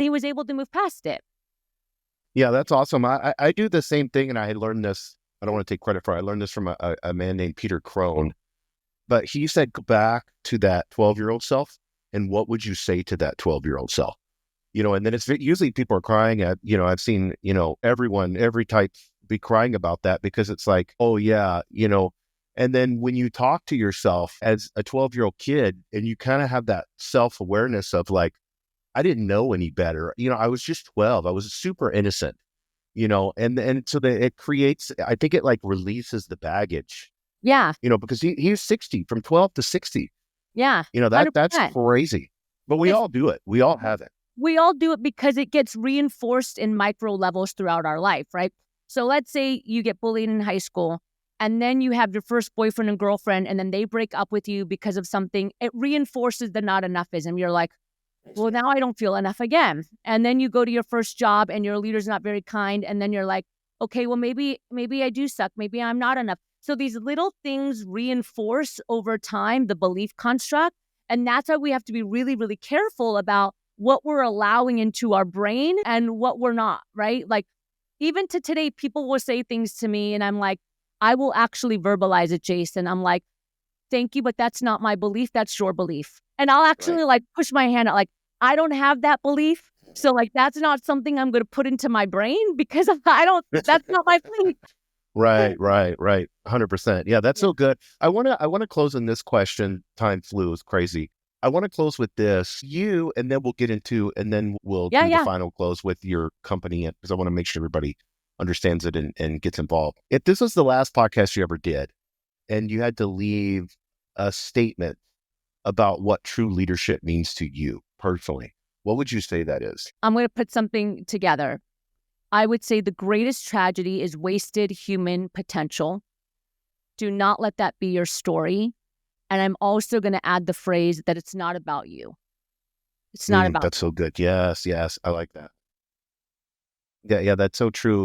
he was able to move past it. Yeah, that's awesome. I do the same thing, and I learned this. I don't want to take credit for it. I learned this from a man named Peter Crone. But he said, go back to that 12-year-old self, and what would you say to that 12-year-old self? And then it's usually people are crying at, I've seen, everyone, every type be crying about that because it's like, oh yeah, and then when you talk to yourself as a 12-year-old kid and you kind of have that self-awareness of like, I didn't know any better. I was just 12. I was super innocent, and so that it creates, I think it like releases the baggage, Yeah. because he's 60 from 12 to 60, Yeah. that's 100%. crazy, but we all do it. We all have it. We all do it because it gets reinforced in micro levels throughout our life, right? So let's say you get bullied in high school and then you have your first boyfriend and girlfriend and then they break up with you because of something. It reinforces the not enoughism. You're like, well, now I don't feel enough again. And then you go to your first job and your leader's not very kind. And then you're like, okay, well, maybe I do suck. Maybe I'm not enough. So these little things reinforce over time the belief construct. And that's why we have to be really, really careful about what we're allowing into our brain and what we're not, right? Like even to today, people will say things to me and I'm like, I will actually verbalize it, Jason. I'm like, thank you, but that's not my belief. That's your belief. And I'll actually like push my hand out, like, I don't have that belief. So like, that's not something I'm going to put into my brain because that's not my belief. Right. 100%. Yeah, that's so good. I want to close on this question. Time flew. It's crazy. I want to close with this, and then we'll get into, and then we'll do the final close with your company, because I want to make sure everybody understands it and gets involved. If this was the last podcast you ever did, and you had to leave a statement about what true leadership means to you personally, what would you say that is? I'm going to put something together. I would say the greatest tragedy is wasted human potential. Do not let that be your story. And I'm also going to add the phrase that it's not about you. It's not about That's so good. Yes. I like that. Yeah, that's so true.